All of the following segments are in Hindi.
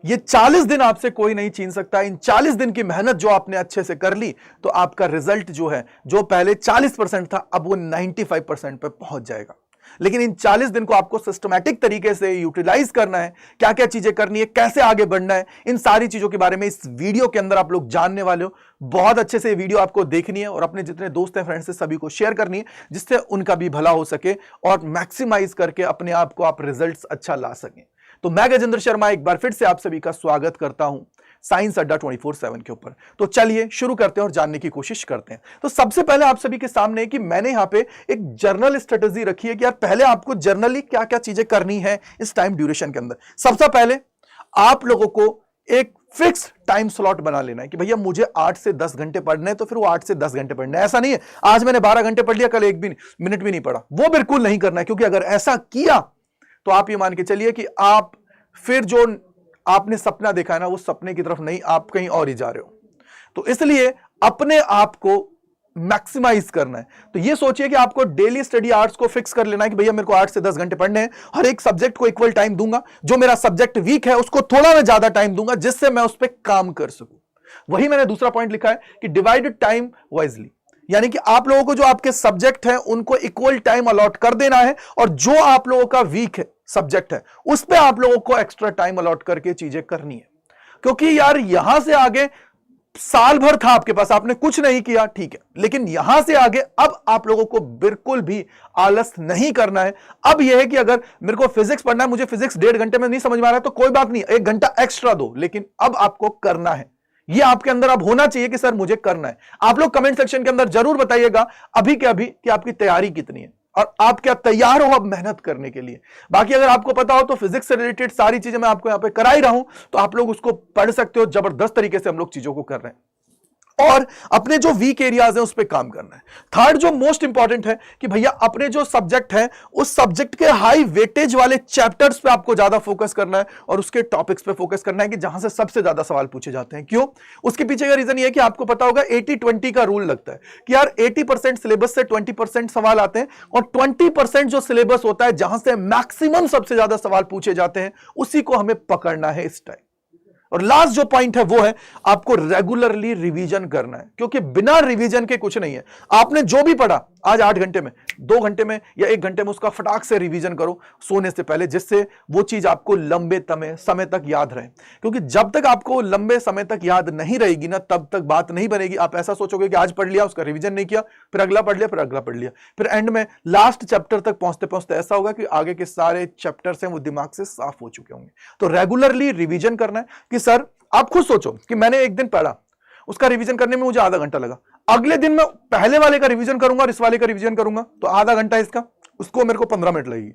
ये 40 दिन आपसे कोई नहीं छीन सकता। इन 40 दिन की मेहनत जो आपने अच्छे से कर ली तो आपका रिजल्ट जो है, जो पहले 40% था, अब वो 95% पे पहुंच जाएगा। लेकिन इन 40 दिन को आपको सिस्टमैटिक तरीके से यूटिलाइज करना है। क्या क्या चीजें करनी है, कैसे आगे बढ़ना है, इन सारी चीजों के बारे में इस वीडियो के अंदर आप लोग जानने वाले हो। बहुत अच्छे से वीडियो आपको देखनी है और अपने जितने दोस्त हैं, फ्रेंड्स हैं, सभी को शेयर करनी है, जिससे उनका भी भला हो सके और मैक्सिमाइज करके अपने आप को आप रिजल्ट अच्छा ला सकें। तो मैं गजेंद्र शर्मा एक बार फिर से आप सभी का स्वागत करता हूं साइंस अड्डा 24/7 के ऊपर। तो चलिए शुरू करते हैं और जानने की कोशिश करते हैं। तो सबसे पहले आप सभी के सामने कि मैंने यहां पे एक जर्नल स्ट्रेटेजी रखी है कि यार पहले आपको जर्नली क्या क्या चीजें करनी है इस टाइम ड्यूरेशन के अंदर। सबसे पहले आप लोगों को एक फिक्स टाइम स्लॉट बना लेना है कि भैया मुझे 8 से 10 घंटे पढ़ने हैं, तो फिर वो 8 से 10 घंटे पढ़ने हैं। ऐसा नहीं है आज मैंने 12 घंटे पढ़ लिया, कल एक भी मिनट भी नहीं पढ़ा, वो बिल्कुल नहीं करना है। क्योंकि अगर ऐसा किया तो आप ये मान के चलिए कि आप फिर जो आपने सपना देखा है ना, वो सपने की तरफ नहीं, आप कहीं और ही जा रहे हो। तो इसलिए अपने आप को मैक्सिमाइज करना है। तो ये सोचिए कि आपको डेली स्टडी आवर्स को फिक्स कर लेना है कि भैया मेरे को 8 से 10 घंटे पढ़ने हैं। हर एक सब्जेक्ट को इक्वल टाइम दूंगा, जो मेरा सब्जेक्ट वीक है उसको थोड़ा मैं ज्यादा टाइम दूंगा, जिससे मैं उस पर काम कर सकूं। वही मैंने दूसरा पॉइंट लिखा है कि डिवाइड टाइम वाइजली, यानी कि आप लोगों को जो आपके सब्जेक्ट हैं उनको इक्वल टाइम अलॉट कर देना है, और जो आप लोगों का वीक है सब्जेक्ट है उस पे आप लोगों को एक्स्ट्रा टाइम अलॉट करके चीजें करनी है। क्योंकि यार यहां से आगे साल भर था आपके पास, आपने कुछ नहीं किया, ठीक है, लेकिन यहां से आगे अब आप लोगों को बिल्कुल भी आलस नहीं करना है। अब यह है कि अगर मेरे को फिजिक्स पढ़ना है, मुझे फिजिक्स 1.5 घंटे में नहीं समझ में आ रहा है तो कोई बात नहीं, 1 घंटा एक्स्ट्रा दो, लेकिन अब आपको करना है। ये आपके अंदर अब होना चाहिए कि सर मुझे करना है। आप लोग कमेंट सेक्शन के अंदर जरूर बताइएगा अभी के अभी कि आपकी तैयारी कितनी है और आप क्या तैयार हो अब मेहनत करने के लिए। बाकी अगर आपको पता हो तो फिजिक्स से रिलेटेड सारी चीजें मैं आपको यहां पे करा ही रहा हूं, तो आप लोग उसको पढ़ सकते हो। जबरदस्त तरीके से हम लोग चीजों को कर रहे हैं और अपने जो वीक एरियाज हैं उस पर काम करना है। थर्ड जो मोस्ट इंपॉर्टेंट है कि भैया अपने जो सब्जेक्ट है उस सब्जेक्ट के हाई वेटेज वाले चैप्टर्स पे आपको ज्यादा फोकस करना है और उसके टॉपिक्स पे फोकस करना है कि जहां से सबसे ज्यादा सवाल पूछे जाते हैं। क्यों? उसके पीछे का रीजन ये है कि आपको पता होगा 80-20 का रूल लगता है कि यार 80% सिलेबस से 20% सवाल आते हैं और 20% जो सिलेबस होता है जहां से मैक्सिमम सबसे ज्यादा सवाल पूछे जाते हैं उसी को हमें पकड़ना है इस टाइम। और लास्ट जो पॉइंट है वो है आपको रेगुलरली रिवीजन करना है, क्योंकि बिना रिवीजन के कुछ नहीं है। आपने जो भी पढ़ा आज 8 घंटे में, 2 घंटे में या 1 घंटे में उसका फटाक से रिवीजन करो सोने से पहले, जिससे वो चीज आपको लंबे समय तक याद रहे। क्योंकि जब तक आपको लंबे समय तक याद नहीं रहेगी ना, तब तक बात नहीं बनेगी। आप ऐसा सोचोगे कि आज पढ़ लिया, उसका रिवीजन नहीं किया, फिर अगला पढ़ लिया, फिर अगला पढ़ लिया, फिर एंड में लास्ट चैप्टर तक पहुंचते पहुंचते ऐसा होगा कि आगे के सारे चैप्टर्स हैं वो दिमाग से साफ हो चुके होंगे। तो रेगुलरली रिवीजन करना है कि सर आप खुद सोचो कि मैंने एक दिन पढ़ा, उसका रिवीजन करने में मुझे आधा घंटा लगा, अगले दिन मैं पहले वाले का रिवीजन करूंगा और इस वाले का रिवीजन करूंगा तो आधा घंटा इसका, उसको मेरे को 15 मिनट लगेगी।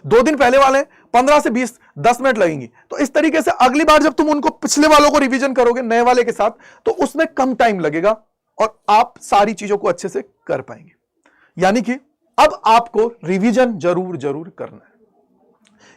2 दिन पहले वाले 15 से 20 10 मिनट लगेंगी। तो इस तरीके से अगली बार जब तुम उनको पिछले वालों को रिवीजन करोगे नए वाले के साथ तो उसमें कम टाइम लगेगा और आप सारी चीजों को अच्छे से कर पाएंगे। यानी कि अब आपको रिवीजन जरूर जरूर करना है,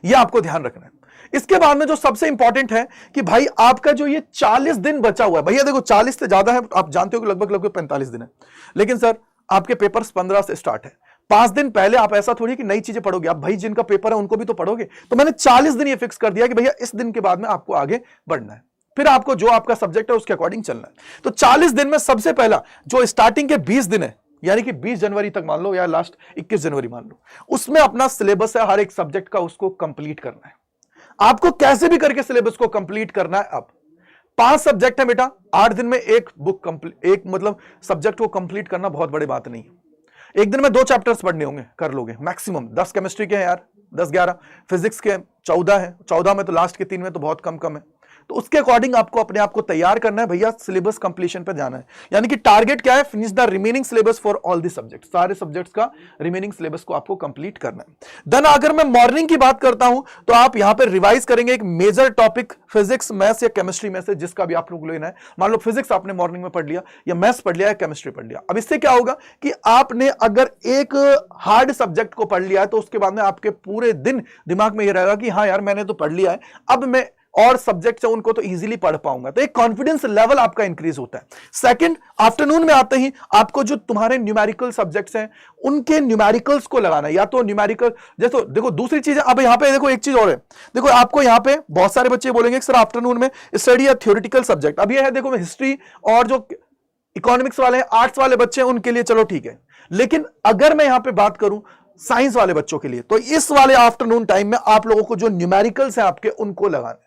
यह आपको ध्यान रखना है। इसके बाद में जो सबसे इंपॉर्टेंट है कि भाई आपका जो ये 40 दिन बचा हुआ है, भैया देखो 40 से ज्यादा है, आप जानते हो कि लगभग 45 दिन है, लेकिन सर आपके पेपर्स 15 से स्टार्ट है। 5 दिन पहले आप ऐसा थोड़ी कि नई चीजें पढ़ोगे, आप भाई जिनका पेपर है उनको भी तो पढ़ोगे। तो मैंने 40 दिन ये फिक्स कर दिया कि भैया इस दिन के बाद में आपको आगे बढ़ना है, फिर आपको जो आपका सब्जेक्ट है उसके अकॉर्डिंग चलना है। तो 40 दिन में सबसे पहला जो स्टार्टिंग के 20 दिन है, यानी कि 20 जनवरी तक मान लो या लास्ट 21 जनवरी मान लो, उसमें अपना सिलेबस है हर एक सब्जेक्ट का, उसको कंप्लीट करना है। आपको कैसे भी करके सिलेबस को कंप्लीट करना है। अब 5 सब्जेक्ट है बेटा, 8 दिन में एक बुक कंप्लीट, एक मतलब सब्जेक्ट को कंप्लीट करना बहुत बड़ी बात नहीं है। एक दिन में 2 चैप्टर्स पढ़ने होंगे, कर लोगे मैक्सिमम। 10 केमिस्ट्री के हैं यार, 10-11 फिजिक्स के 14 है, 14 में तो लास्ट के 3 में तो बहुत कम है। तो उसके अकॉर्डिंग आपको अपने आप को तैयार करना है, भैया सिलेबस कंप्लीशन पे जाना है। यानी कि टारगेट क्या है, finish the remaining syllabus for all the subjects, सारे सब्जेक्ट्स का रिमेनिंग सिलेबस को आपको कंप्लीट करना है। देन अगर मैं मॉर्निंग की बात करता हूं तो आप यहां पे रिवाइज करेंगे एक मेजर टॉपिक फिजिक्स, मैथ्स या केमिस्ट्री में से, जिसका भी आप लोग लेना है। मान लो फिजिक्स आपने मॉर्निंग में पढ़ लिया, या मैथ्स पढ़ लिया, या केमिस्ट्री पढ़ लिया। अब इससे क्या होगा कि आपने अगर एक हार्ड सब्जेक्ट को पढ़ लिया है तो उसके बाद में आपके पूरे दिन दिमाग में यह रहेगा कि हाँ यार मैंने तो पढ़ लिया है, अब मैं और सब्जेक्ट है उनको तो इजीली पढ़ पाऊंगा, तो एक कॉन्फिडेंस लेवल आपका इंक्रीज होता है। सेकंड, आफ्टरनून में आते ही आपको जो तुम्हारे न्यूमेरिकल सब्जेक्ट्स हैं उनके न्यूमेरिकल्स को लगाना है, या तो न्यूमेरिकल जैसे देखो दूसरी चीज है। अब यहां पे देखो एक चीज और है, देखो आपको यहां पे बहुत सारे बच्चे बोलेंगे सर आफ्टरनून में स्टडी या थ्योरेटिकल सब्जेक्ट। अब ये है देखो हिस्ट्री और जो इकोनॉमिक्स वाले हैं, आर्ट्स वाले बच्चे हैं, उनके लिए चलो ठीक है, लेकिन अगर मैं यहां पे बात करूं साइंस वाले बच्चों के लिए, तो इस वाले आफ्टरनून टाइम में आप लोगों को जो न्यूमेरिकल्स हैं आपके उनको लगाने।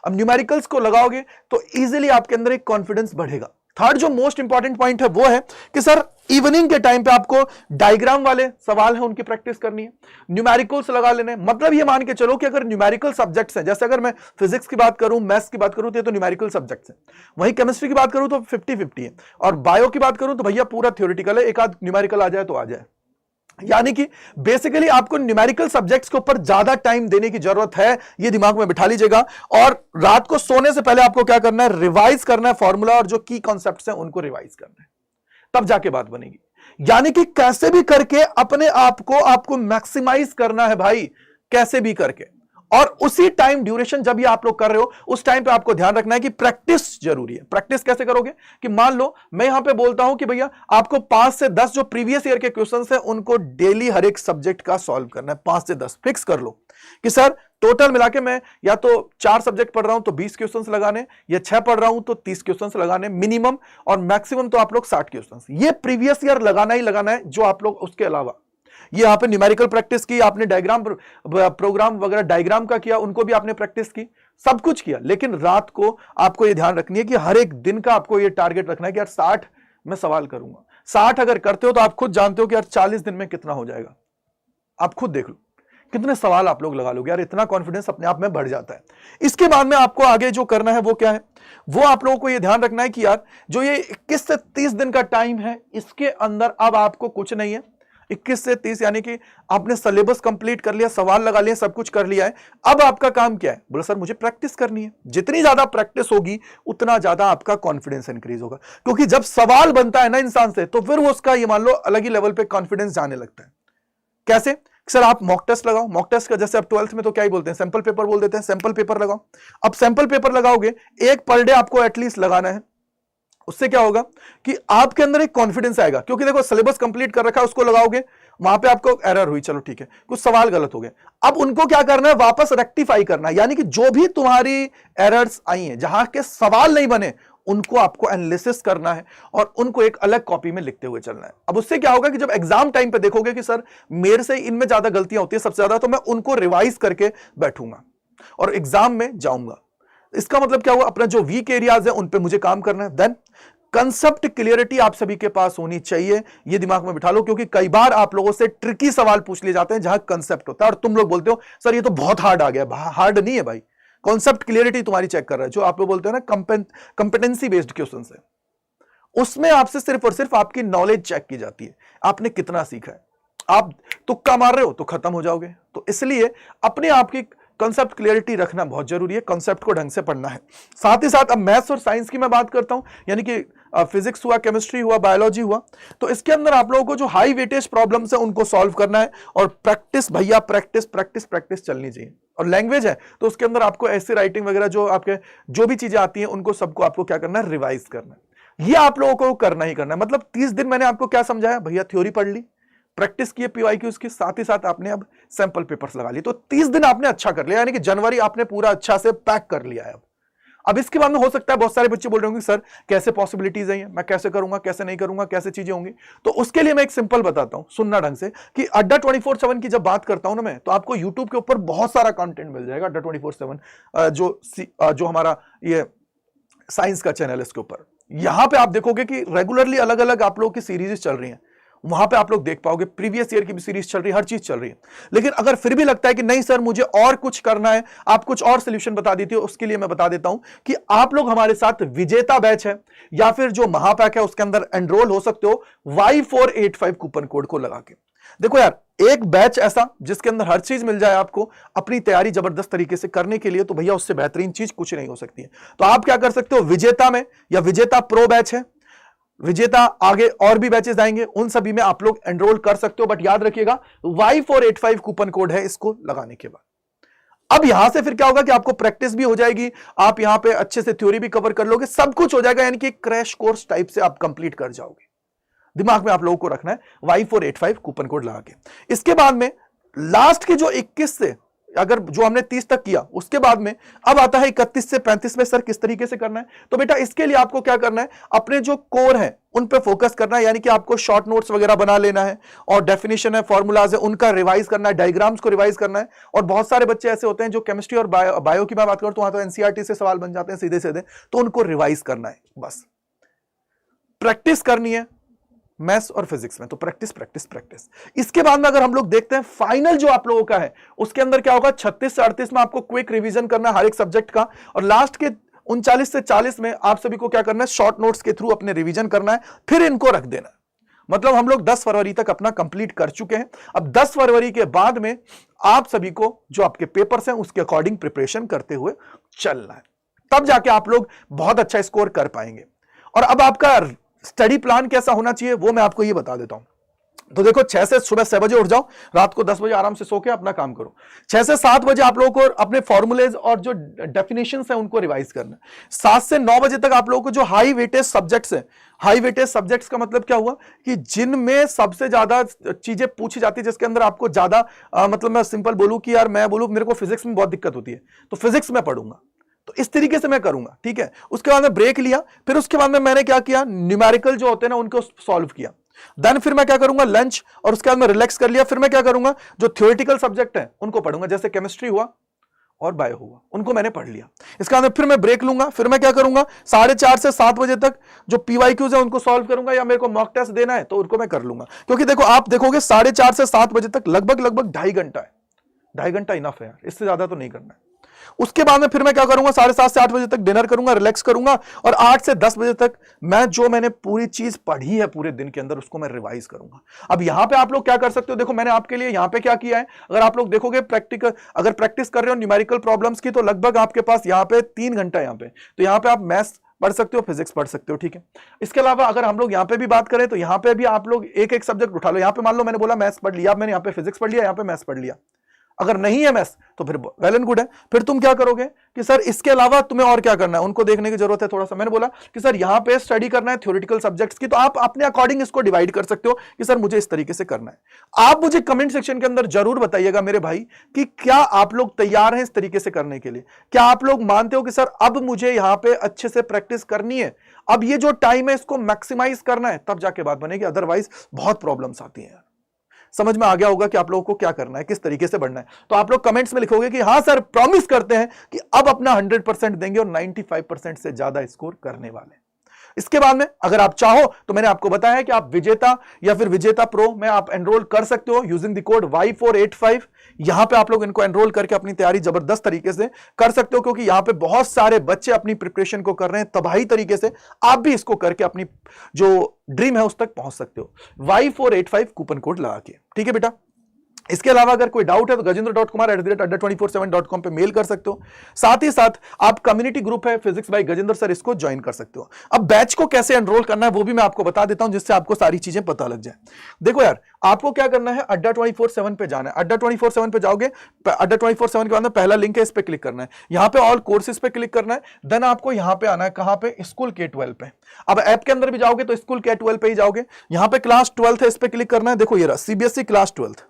अब न्यूमेरिकल्स को लगाओगे तो इजीली आपके अंदर एक कॉन्फिडेंस बढ़ेगा। थर्ड जो मोस्ट इंपॉर्टेंट पॉइंट है वो है कि सर इवनिंग के टाइम पे आपको डायग्राम वाले सवाल हैं उनकी प्रैक्टिस करनी है, न्यूमेरिकल्स लगा लेने। मतलब ये मान के चलो कि अगर न्यूमेरिकल सब्जेक्ट्स हैं, जैसे अगर मैं फिजिक्स की बात करूं, मैथ्स की बात करूं तो न्यूमेरिकल सब्जेक्ट्स हैं, वहीं केमिस्ट्री की बात करूं तो 50-50 है, और बायो की बात करूं तो भैया पूरा थ्योरेटिकल है, एक आध न्यूमेरिकल आ जाए तो आ जाए। यानी कि बेसिकली आपको न्यूमेरिकल सब्जेक्ट्स के ऊपर ज्यादा टाइम देने की जरूरत है, ये दिमाग में बिठा लीजिएगा। और रात को सोने से पहले आपको क्या करना है, रिवाइज करना है फॉर्मूला और जो की कॉन्सेप्ट्स हैं उनको रिवाइज करना है, तब जाके बात बनेगी। यानी कि कैसे भी करके अपने आप को आपको मैक्सिमाइज करना है भाई, कैसे भी करके। और उसी टाइम ड्यूरेशन जब ये आप लोग कर रहे हो उस टाइम पे आपको ध्यान रखना है कि प्रैक्टिस जरूरी है। प्रैक्टिस कैसे करोगे कि मान लो मैं यहां पे बोलता हूं कि भैया आपको 5 से 10 जो प्रीवियस ईयर के क्वेश्चंस हैं उनको डेली हर एक सब्जेक्ट का सॉल्व करना है। 5 से 10 फिक्स कर लो कि सर टोटल मिला के मैं या तो 4 सब्जेक्ट पढ़ रहा हूं तो 20 क्वेश्चंस लगाने, या 6 पढ़ रहा हूं तो 30 क्वेश्चंस लगाने मिनिमम, और मैक्सिमम तो आप लोग 60 क्वेश्चंस। ये प्रीवियस ईयर लगाना ही लगाना है, जो आप लोग उसके अलावा ये यहां पे न्यूमेरिकल प्रैक्टिस की, आपने डायग्राम प्रोग्राम वगैरह डायग्राम का किया, उनको भी आपने प्रैक्टिस की, सब कुछ किया। लेकिन रात को आपको ये ध्यान रखनी है कि हर एक दिन का आपको ये टारगेट रखना है कि यार 60 मैं सवाल करूंगा। 60 अगर करते हो तो आप खुद जानते हो कि यार 40 दिन में कितना हो जाएगा। आप खुद देख लो कितने सवाल आप लोग लगा लोगे यार, इतना कॉन्फिडेंस अपने आप में बढ़ जाता है। इसके बाद में आपको आगे जो करना है वो क्या है, वो आप लोगों को ये ध्यान रखना है कि यार जो ये 21 से 30 दिन का टाइम है, इसके अंदर अब आपको कुछ नहीं है। 21 से 30 यानी कि आपने सिलेबस कंप्लीट कर लिया, सवाल लगा लिए, सब कुछ कर लिया है। अब आपका काम क्या है, बोला सर मुझे प्रैक्टिस करनी है। जितनी ज्यादा प्रैक्टिस होगी उतना ज्यादा आपका कॉन्फिडेंस इंक्रीज होगा, क्योंकि जब सवाल बनता है ना इंसान से तो फिर वो उसका ये मान लो अलग ही लेवल पे कॉन्फिडेंस जाने लगता है। कैसे सर, आप मॉक टेस्ट लगाओ। मॉक टेस्ट का जैसे आप 12th में तो क्या ही बोलते हैं, सैंपल पेपर बोल देते हैं, सैंपल पेपर लगाओ। अब सैंपल पेपर लगाओगे, एक पर डे आपको एटलीस्ट लगाना है। उससे क्या होगा कि आपके अंदर एक कॉन्फिडेंस आएगा, क्योंकि देखो सिलेबस कंप्लीट कर रखा है, उसको लगाओगे, वहां पे आपको एरर हुई, चलो ठीक है, कुछ सवाल गलत हो गए, अब उनको क्या करना है, वापस रेक्टिफाई करना है। यानी कि जो भी तुम्हारी एरर्स आई हैं, जहां के सवाल नहीं बने, उनको आपको एनालिसिस करना है और उनको एक अलग कॉपी में लिखते हुए चलना है। अब उससे क्या होगा कि जब एग्जाम टाइम पे देखोगे कि सर मेरे से इनमें ज्यादा गलतियां होती है सबसे ज्यादा, तो मैं उनको रिवाइज करके बैठूंगा और एग्जाम में जाऊंगा। इसका मतलब क्या हुआ, अपना जो वीक एरियाज है उन पे मुझे काम करना है। देन कंसेप्ट क्लियरिटी आप सभी के पास होनी चाहिए, ये दिमाग में बिठा लो, क्योंकि कई बार आप लोगों से ट्रिकी सवाल पूछ लिए जाते हैं जहां कंसेप्ट होता है और तुम लोग बोलते हो सर ये तो बहुत हार्ड आ गया। हार्ड नहीं है भाई, कॉन्सेप्ट क्लियरिटी तुम्हारी चेक कर रहा है। जो आप लोग बोलते हो ना कंपेटेंसी बेस्ड क्वेश्चन है, उसमें आपसे सिर्फ और सिर्फ आपकी नॉलेज चेक की जाती है, आपने कितना सीखा है। आप तुक्का मार रहे हो तो खत्म हो जाओगे। तो इसलिए अपने आप की कॉन्सेप्ट क्लियरिटी रखना बहुत जरूरी है, कॉन्सेप्ट को ढंग से पढ़ना है। साथ ही साथ अब मैथ्स और साइंस की मैं बात करता हूं, यानी कि फिजिक्स हुआ, केमिस्ट्री हुआ, बायोलॉजी हुआ, तो इसके अंदर आप लोगों को जो हाई वेटेज प्रॉब्लम्स है उनको सॉल्व करना है। और प्रैक्टिस भैया, प्रैक्टिस प्रैक्टिस प्रैक्टिस चलनी चाहिए। और लैंग्वेज है तो उसके अंदर आपको ऐसे राइटिंग वगैरह जो आपके जो भी चीजें आती हैं उनको सबको आपको क्या करना है, रिवाइज करना है। ये आप लोगों को करना ही करना है। मतलब 30 दिन मैंने आपको क्या समझाया भैया, थ्योरी पढ़ ली, प्रैक्टिस किए पीवाईक्यूज की, साथ ही साथ आपने अब सैंपल पेपर्स लगा लिए, तो 30 दिन आपने अच्छा कर लिया, यानी कि जनवरी आपने पूरा अच्छा से पैक कर लिया है। अब इसके बाद में हो सकता है बहुत सारे बच्चे बोल रहे होंगे सर कैसे पॉसिबिलिटीज है, मैं कैसे करूंगा, कैसे नहीं करूंगा, कैसे चीजें होंगी। तो उसके लिए मैं एक सिंपल बताता हूं, सुनना ढंग से, कि अड्डा 24/7 की जब बात करता हूं ना मैं, तो आपको यूट्यूब के ऊपर बहुत सारा कंटेंट मिल जाएगा। अड्डा 24/7 जो हमारा ये साइंस का चैनल है, इसके ऊपर यहां पे आप देखोगे कि रेगुलरली अलग अलग आप लोगों की सीरीज चल रही हैं, वहां पे आप लोग देख पाओगे, प्रीवियस ईयर की भी सीरीज चल रही है, हर चीज चल रही है। लेकिन अगर फिर भी लगता है कि नहीं सर मुझे और कुछ करना है, आप कुछ और सोल्यूशन बता देती हो, उसके लिए मैं बता देता हूं कि आप लोग हमारे साथ विजेता बैच है या फिर जो महापैक है उसके अंदर एनरोल हो सकते हो Y485 कूपन कोड को लगा के। देखो यार, एक बैच ऐसा जिसके अंदर हर चीज मिल जाए आपको अपनी तैयारी जबरदस्त तरीके से करने के लिए, तो भैया उससे बेहतरीन चीज कुछ नहीं हो सकती है। तो आप क्या कर सकते हो, विजेता में या विजेता प्रो बैच है, विजेता आगे और भी बैचेस आएंगे, उन सभी में आप लोग एनरोल कर सकते हो। बट याद रखिएगा Y485 कूपन कोड है इसको लगाने के बाद। अब यहां से फिर क्या होगा कि आपको प्रैक्टिस भी हो जाएगी, आप यहां पे अच्छे से थ्योरी भी कवर कर लोगे, सब कुछ हो जाएगा, यानी कि क्रैश कोर्स टाइप से आप कंप्लीट कर जाओगे। दिमाग में आप लोगों को रखना है Y485 कूपन कोड लगा के। इसके बाद में लास्ट के जो 21 से अगर जो हमने 30 तक किया, उसके बाद में अब आता है 31 से 35 में सर किस तरीके से करना है। तो बेटा इसके लिए आपको क्या करना है, अपने जो कोर है उन पे फोकस करना है, यानी कि आपको शॉर्ट नोट्स वगैरह बना लेना है, और डेफिनेशन है, फॉर्मूलाज है, उनका रिवाइज करना है, डायग्राम्स को रिवाइज करना है। और बहुत सारे बच्चे ऐसे होते हैं जो केमिस्ट्री और बायो की मैं बात करूं तो वहां तो एनसीईआरटी से सवाल बन जाते हैं सीधे सीधे, तो उनको रिवाइज करना है, बस प्रैक्टिस करनी है मैथ्स और फिजिक्स में। तो प्रैक्टिस प्रैक्टिस प्रैक्टिस। इसके बाद में अगर हम लोग देखते हैं फाइनल जो आप लोगों का है, उसके अंदर क्या होगा, 36 से 38 में आपको क्विक रिवीजन करना है हर एक सब्जेक्ट का, और लास्ट के 39 से 40 में आप सभी को क्या करना है, शॉर्ट नोट्स के थ्रू अपने रिवीजन करना है, फिर इनको रख देना है। मतलब हम लोग 10 फरवरी तक अपना कंप्लीट कर चुके हैं। अब 10 फरवरी के बाद में आप सभी को जो आपके पेपर्स हैं उसके अकॉर्डिंग प्रिपरेशन करते हुए चलना है, तब जाके आप लोग बहुत अच्छा स्कोर कर पाएंगे। और अब आपका स्टडी प्लान कैसा होना चाहिए वो मैं आपको ये बता देता हूं। तो देखो, 6 से सुबह 6 बजे उठ जाओ, रात को 10 बजे आराम से सो के अपना काम करो। 6 से 7 बजे आप लोगों को अपने फॉर्मूलेज और जो डेफिनेशंस हैं उनको रिवाइज करना है। 7 से 9 बजे तक आप लोगों को जो हाई वेटेज सब्जेक्ट्स हैं, हाई वेटेज सब्जेक्ट्स का मतलब क्या हुआ कि जिनमें सबसे ज्यादा चीजें पूछी जाती है, जिसके अंदर आपको ज्यादा मतलब मैं सिंपल बोलूं कि यार मैं बोलूं मेरे को फिजिक्स में बहुत दिक्कत होती है, तो फिजिक्स में पढ़ूंगा, तो इस तरीके से मैं करूंगा, ठीक है। उसके बाद में ब्रेक लिया, फिर उसके बाद में मैंने क्या किया, न्यूमेरिकल जो होते हैं ना उनको सॉल्व किया। देन फिर मैं क्या करूंगा, लंच, और उसके बाद में रिलैक्स कर लिया। फिर मैं क्या करूंगा, जो थ्योरेटिकल सब्जेक्ट है उनको पढ़ूंगा, जैसे केमिस्ट्री हुआ और बायो हुआ, उनको मैंने पढ़ लिया। इसके बाद फिर मैं ब्रेक लूंगा, फिर मैं क्या करूंगा, 4:30 से 7 बजे तक जो PYQs है उनको सॉल्व करूंगा, या मेरे को मॉक टेस्ट देना है तो उनको मैं कर लूंगा। क्योंकि देखो आप देखोगे 4:30 से 7 बजे तक लगभग 2.5 घंटा है, 2.5 घंटा इनफ है यार, इससे ज्यादा तो नहीं करना है। उसके बाद में फिर मैं क्या करूंगा, 7:30 से 8 बजे तक डिनर करूंगा, रिलैक्स करूंगा, और 8 से 10 बजे तक मैं जो मैंने पूरी चीज पढ़ी है पूरे दिन के अंदर उसको मैं रिवाइज करूंगा। अब यहां पे आप लोग क्या कर सकते हो, देखो मैंने आपके लिए यहां पे क्या किया है, अगर आप लोग देखोगे प्रैक्टिकल अगर प्रैक्टिस कर रहे हो न्यूमेरिकल प्रॉब्लम्स की, तो लगभग आपके पास यहां पे 3 घंटा यहां पे, तो यहां पे आप मैथ्स पढ़ सकते हो, फिजिक्स पढ़ सकते हो, ठीक है। इसके अलावा अगर हम लोग यहां पे भी बात करें तो यहां पे भी आप लोग एक एक सब्जेक्ट उठा लो। यहां पे मान लो मैंने बोला मैथ्स पढ़ लिया, अब मैंने यहां पे फिजिक्स पढ़ लिया, यहां पे मैथ्स पढ़ लिया। अगर नहीं है मैथ्स तो फिर वेल एंड गुड है, फिर तुम क्या करोगे कि सर इसके अलावा तुम्हें और क्या करना है, उनको देखने की जरूरत है थोड़ा सा। मैंने बोला कि सर यहां पे स्टडी करना है थ्योरेटिकल सब्जेक्ट्स की, तो आप अपने अकॉर्डिंग इसको डिवाइड कर सकते हो कि सर मुझे इस तरीके से करना है। आप मुझे कमेंट सेक्शन के अंदर जरूर बताइएगा मेरे भाई कि क्या आप लोग तैयार हैं इस तरीके से करने के लिए, क्या आप लोग मानते हो कि सर अब मुझे यहां पे अच्छे से प्रैक्टिस करनी है, अब ये जो टाइम है इसको मैक्सिमाइज करना है, तब जाके बात बनेगी, अदरवाइज बहुत प्रॉब्लम्स आती हैं। समझ में आ गया होगा कि आप लोगों को क्या करना है, किस तरीके से बढ़ना है। तो आप लोग कमेंट्स में लिखोगे कि हाँ सर प्रॉमिस करते हैं कि अब अपना 100% देंगे और 95% से ज्यादा स्कोर करने वाले हैं। इसके बाद में अगर आप चाहो तो मैंने आपको बताया है कि आप विजेता या फिर विजेता प्रो में आप एनरोल कर सकते हो यूजिंग द कोड Y485। यहां पे आप लोग इनको एनरोल करके अपनी तैयारी जबरदस्त तरीके से कर सकते हो, क्योंकि यहां पे बहुत सारे बच्चे अपनी प्रिपरेशन को कर रहे हैं तबाही तरीके से। आप भी इसको करके अपनी जो ड्रीम है उस तक पहुंच सकते हो Y485 कूपन कोड लगा के, ठीक है बेटा। इसके अलावा अगर कोई डाउट है तो gajendra.kumar@adda247.com पे मेल कर सकते हो। साथ ही साथ आप कम्युनिटी ग्रुप है फिजिक्स बाय गजेंद्र सर, इसको ज्वाइन कर सकते हो। अब बैच को कैसे एनरोल करना है वो भी मैं आपको बता देता हूं, जिससे आपको सारी चीजें पता लग जाए। देखो यार, आपको क्या करना है, अड्डा 24/7 पे जाना है। अड्डा 24/7 पे जाओगे, अड्डा 24/7 के बाद में पहला लिंक है, इस पे क्लिक करना है। यहां पे ऑल कोर्सेज पे क्लिक करना है। देन आपको यहां पे आना है, कहां पे, स्कूल K12 पे। अब ऐप के अंदर भी जाओगे तो स्कूल K12 पे ही जाओगे। यहां पे क्लास 12 है, इस पे क्लिक करना है। देखो ये रहा CBSE क्लास 12।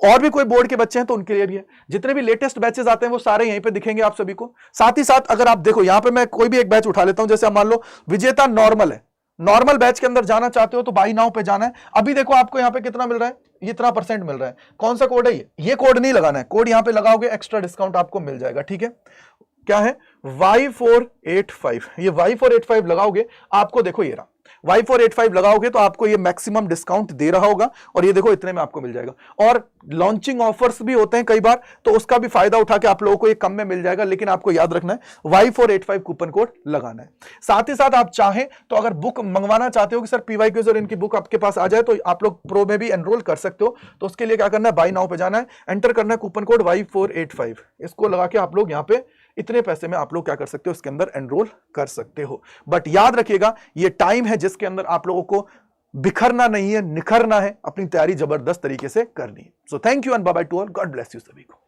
और भी कोई बोर्ड के बच्चे हैं तो उनके लिए भी है। जितने भी लेटेस्ट बैचेस आते हैं वो सारे यहीं पे दिखेंगे आप सभी को। साथ ही साथ अगर आप देखो यहां पे मैं कोई भी एक बैच उठा लेता हूं, जैसे मान लो विजेता नॉर्मल है, नॉर्मल बैच के अंदर जाना चाहते हो तो बाई नाउ पे जाना है। अभी देखो आपको यहां पे कितना मिल रहा है, ये इतना % मिल रहा है। कौन सा कोड है ये कोड नहीं लगाना है, कोड यहां पे लगाओगे एक्स्ट्रा डिस्काउंट आपको मिल जाएगा, ठीक है। क्या है, Y485। ये Y485 लगाओगे, आपको देखो ये रहा Y485 लगाओगे तो आपको ये मैक्सिमम डिस्काउंट दे रहा होगा, और ये देखो इतने में आपको मिल जाएगा। और लॉन्चिंग ऑफर्स भी होते हैं कई बार, तो उसका भी फायदा उठा के आप लोगों को ये कम में मिल जाएगा। लेकिन आपको याद रखना है Y485 कूपन कोड लगाना है। साथ ही साथ आप चाहें तो अगर बुक मंगवाना चाहते हो कि सर PYQs और इनकी बुक आपके पास आ जाए, तो आप लोग प्रो में भी एनरोल कर सकते हो। तो उसके लिए क्या करना है, बाय नाउ पे जाना है, एंटर करना है कूपन कोड Y485, इसको लगा के आप लोग यहाँ पे इतने पैसे में आप लोग क्या कर सकते हो, इसके अंदर एनरोल कर सकते हो। बट याद रखिएगा ये टाइम है जिसके अंदर आप लोगों को बिखरना नहीं है, निखरना है, अपनी तैयारी जबरदस्त तरीके से करनी है। So thank you and bye bye to all, God bless you सभी को।